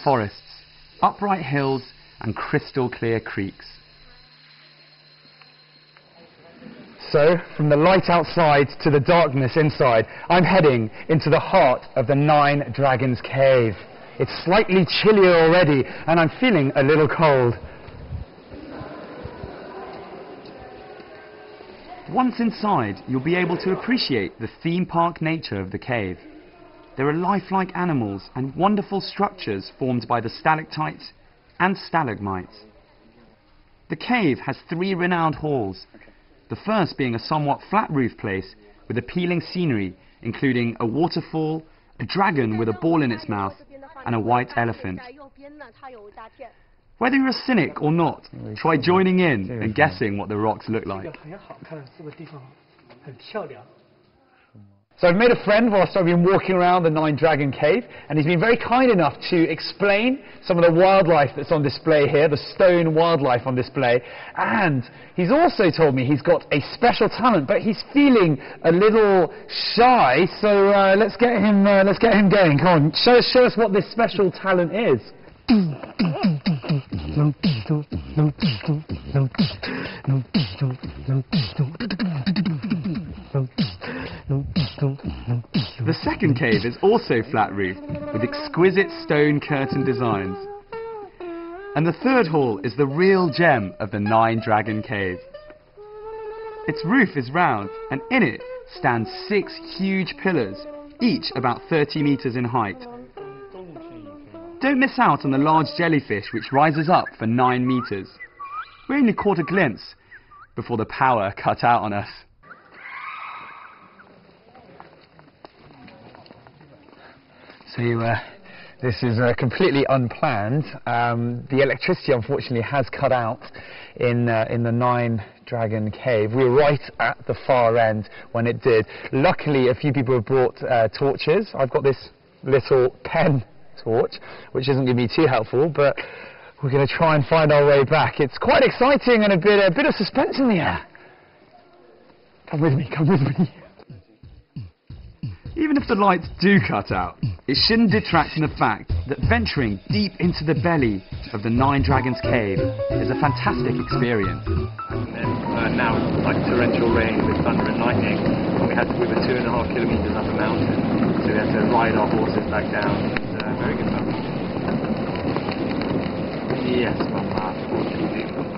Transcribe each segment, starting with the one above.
forests, upright hills and crystal clear creeks. So, from the light outside to the darkness inside, I'm heading into the heart of the Nine Dragons Cave. It's slightly chillier already, and I'm feeling a little cold. Once inside, you'll be able to appreciate the theme park nature of the cave. There are lifelike animals and wonderful structures formed by the stalactites and stalagmites. The cave has 3 renowned halls, the first being a somewhat flat roof place with appealing scenery, including a waterfall, a dragon with a ball in its mouth, and a white elephant. Whether you're a cynic or not, try joining in and guessing what the rocks look like. So I've made a friend whilst I've been walking around the Nine Dragon Cave, and he's been very kind enough to explain some of the wildlife that's on display here, the stone wildlife on display, and he's also told me he's got a special talent, but he's feeling a little shy, so let's get him going. Come on, show us what this special talent is. The second cave is also flat-roofed, with exquisite stone curtain designs. And the third hall is the real gem of the Nine Dragon Cave. Its roof is round, and in it stand 6 huge pillars, each about 30 meters in height. Don't miss out on the large jellyfish which rises up for 9 meters. We only caught a glimpse before the power cut out on us. So this is completely unplanned. The electricity unfortunately has cut out in the Nine Dragon Cave. We were right at the far end when it did. Luckily a few people have brought torches. I've got this little pen torch, which isn't going to be too helpful, but we're going to try and find our way back. It's quite exciting and a bit of suspense in the air. Come with me, come with me. Even if the lights do cut out, it shouldn't detract from the fact that venturing deep into the belly of the Nine Dragons Cave is a fantastic experience. And now it's like torrential rain with thunder and lightning, and we were 2.5 kilometres up a mountain, so we had to ride our horses back down. Very good fun. Yes, Papa, fortunately, Papa.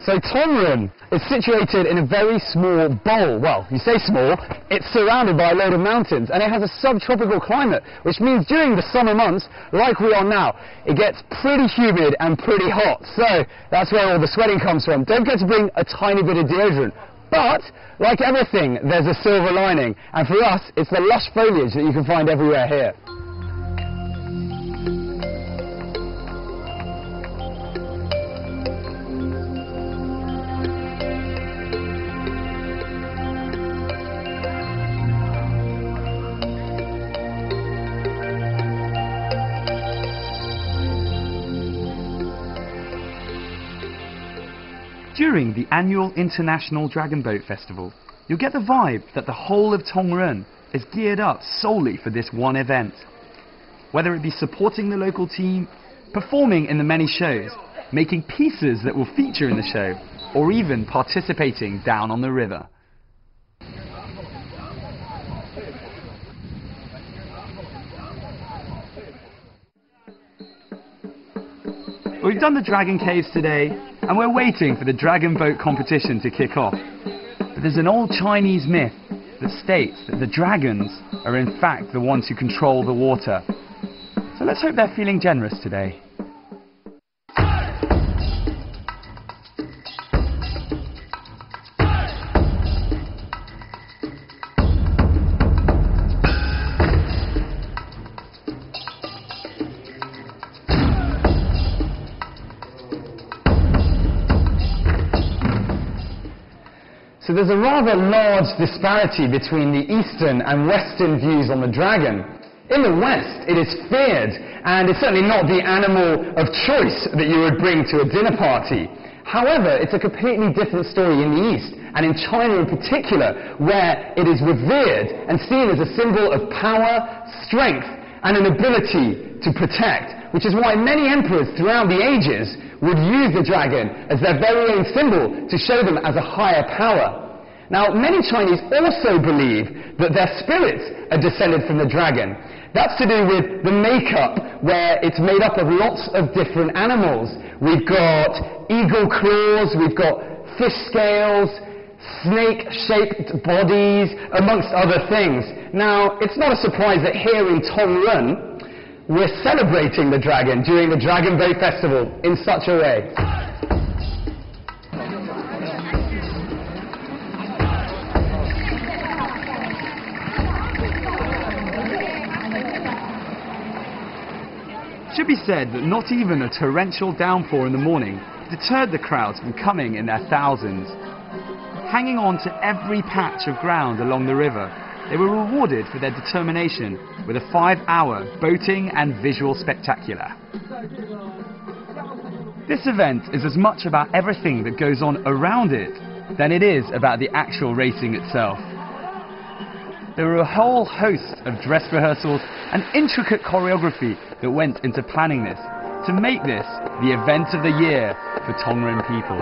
So Tongren is situated in a very small bowl. Well, you say small, it's surrounded by a load of mountains, and it has a subtropical climate, which means during the summer months, like we are now, it gets pretty humid and pretty hot. So that's where all the sweating comes from. Don't forget to bring a tiny bit of deodorant. But, like everything, there's a silver lining, and for us, it's the lush foliage that you can find everywhere here. During the annual International Dragon Boat Festival, you'll get the vibe that the whole of Tongren is geared up solely for this one event. Whether it be supporting the local team, performing in the many shows, making pieces that will feature in the show, or even participating down on the river. We've done the Dragon Caves today, and we're waiting for the Dragon Boat competition to kick off. But there's an old Chinese myth that states that the dragons are in fact the ones who control the water. So let's hope they're feeling generous today. So there's a rather large disparity between the Eastern and Western views on the dragon. In the West, it is feared, and it's certainly not the animal of choice that you would bring to a dinner party. However, it's a completely different story in the East, and in China in particular, where it is revered and seen as a symbol of power, strength, and an ability to protect, which is why many emperors throughout the ages would use the dragon as their very own symbol to show them as a higher power. Now, many Chinese also believe that their spirits are descended from the dragon. That's to do with the makeup, where it's made up of lots of different animals. We've got eagle claws, we've got fish scales, snake-shaped bodies, amongst other things. Now, it's not a surprise that here in Tongren, we're celebrating the dragon during the Dragon Boat Festival in such a way. It should be said that not even a torrential downpour in the morning deterred the crowds from coming in their thousands. Hanging on to every patch of ground along the river, they were rewarded for their determination with a 5-hour boating and visual spectacular. This event is as much about everything that goes on around it than it is about the actual racing itself. There were a whole host of dress rehearsals and intricate choreography that went into planning this, to make this the event of the year for Tongren people.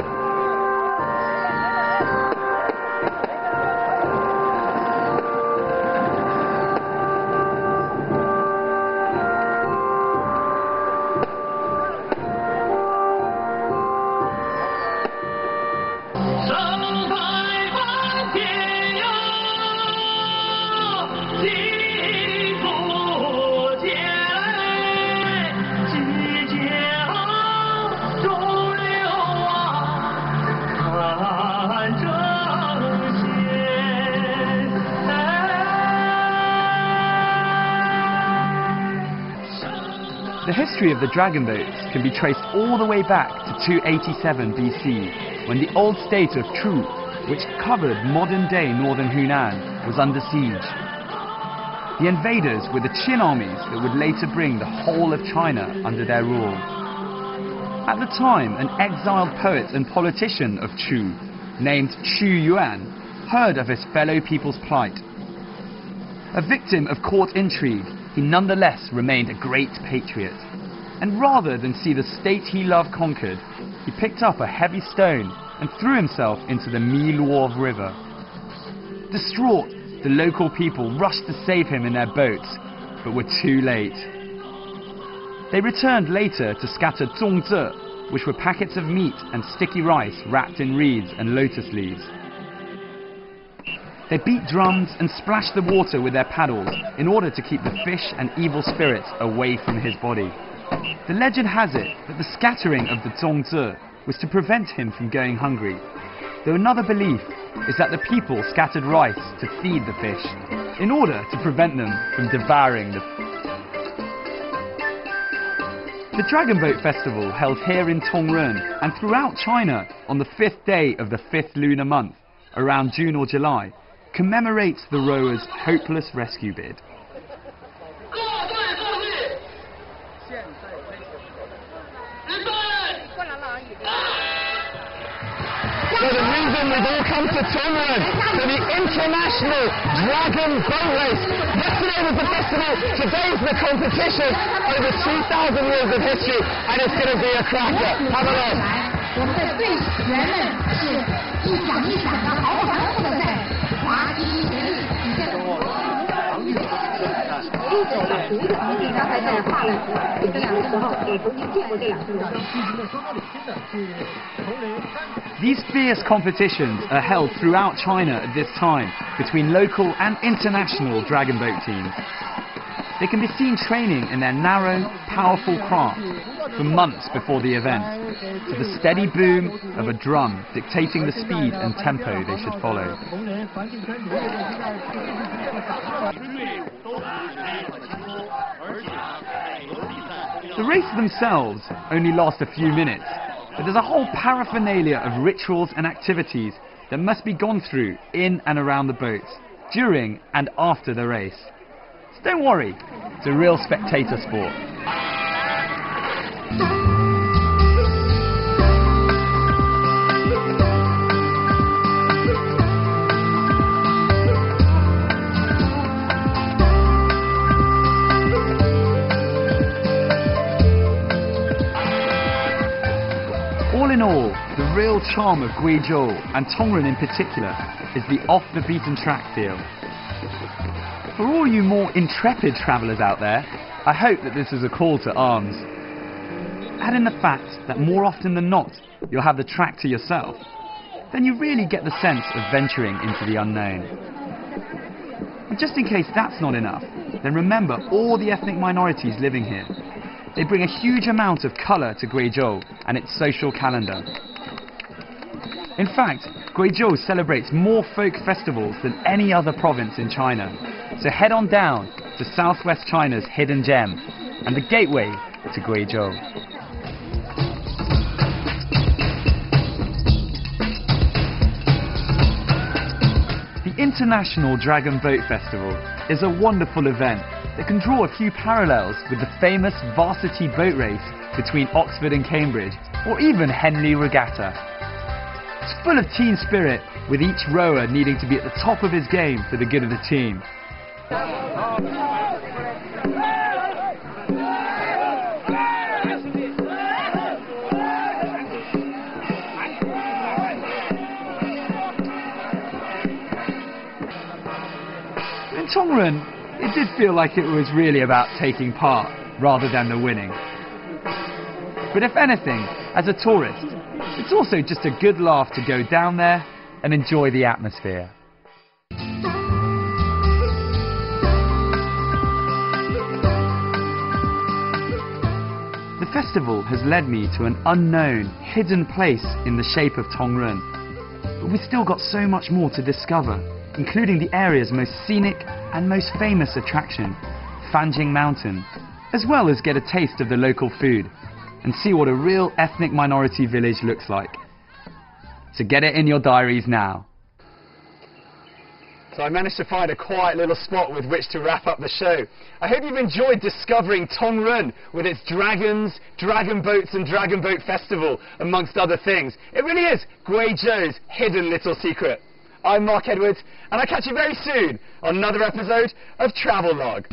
The history of the dragon boats can be traced all the way back to 287 BC, when the old state of Chu, which covered modern-day northern Hunan, was under siege. The invaders were the Qin armies that would later bring the whole of China under their rule. At the time, an exiled poet and politician of Chu, named Xu Yuan, heard of his fellow people's plight. A victim of court intrigue, he nonetheless remained a great patriot. And rather than see the state he loved conquered, he picked up a heavy stone and threw himself into the Mi-Luo River. Distraught, the local people rushed to save him in their boats, but were too late. They returned later to scatter zongzi, which were packets of meat and sticky rice wrapped in reeds and lotus leaves. They beat drums and splashed the water with their paddles in order to keep the fish and evil spirits away from his body. The legend has it that the scattering of the zongzi was to prevent him from going hungry, though another belief is that the people scattered rice to feed the fish, in order to prevent them from devouring the fish. The Dragon Boat Festival, held here in Tongren and throughout China on the 5th day of the 5th lunar month, around June or July, commemorates the rowers' hopeless rescue bid. So the reason we've all come to Tongren for the International Dragon Boat Race. Yesterday was the festival, today's the competition. Over 2,000 years of history, and it's going to be a cracker. Have a look. 我们的队员们是一响一响的好繁复的在滑稽协力体现的。你刚才在画了这两个时候，也曾经见过这两个人。 These fierce competitions are held throughout China at this time between local and international dragon boat teams. They can be seen training in their narrow, powerful craft for months before the event, to the steady boom of a drum dictating the speed and tempo they should follow. The races themselves only last a few minutes, but there's a whole paraphernalia of rituals and activities that must be gone through in and around the boats, during and after the race. So don't worry, it's a real spectator sport. All in all, the real charm of Guizhou, and Tongren in particular, is the off-the-beaten-track feel. For all you more intrepid travellers out there, I hope that this is a call to arms. Add in the fact that more often than not, you'll have the track to yourself, then you really get the sense of venturing into the unknown. And just in case that's not enough, then remember all the ethnic minorities living here. They bring a huge amount of colour to Guizhou and its social calendar. In fact, Guizhou celebrates more folk festivals than any other province in China. So head on down to southwest China's hidden gem and the gateway to Guizhou. The International Dragon Boat Festival is a wonderful event that can draw a few parallels with the famous varsity boat race between Oxford and Cambridge, or even Henley Regatta. It's full of team spirit, with each rower needing to be at the top of his game for the good of the team. In Tongren, it did feel like it was really about taking part rather than the winning. But if anything, as a tourist, it's also just a good laugh to go down there and enjoy the atmosphere. The festival has led me to an unknown, hidden place in the shape of Tongren. But we've still got so much more to discover, including the area's most scenic and most famous attraction, Fanjing Mountain, as well as get a taste of the local food and see what a real ethnic minority village looks like. So get it in your diaries now. So I managed to find a quiet little spot with which to wrap up the show. I hope you've enjoyed discovering Tongren with its dragons, dragon boats and dragon boat festival, amongst other things. It really is Guizhou's hidden little secret. I'm Mark Edwards, and I'll catch you very soon on another episode of Travelogue.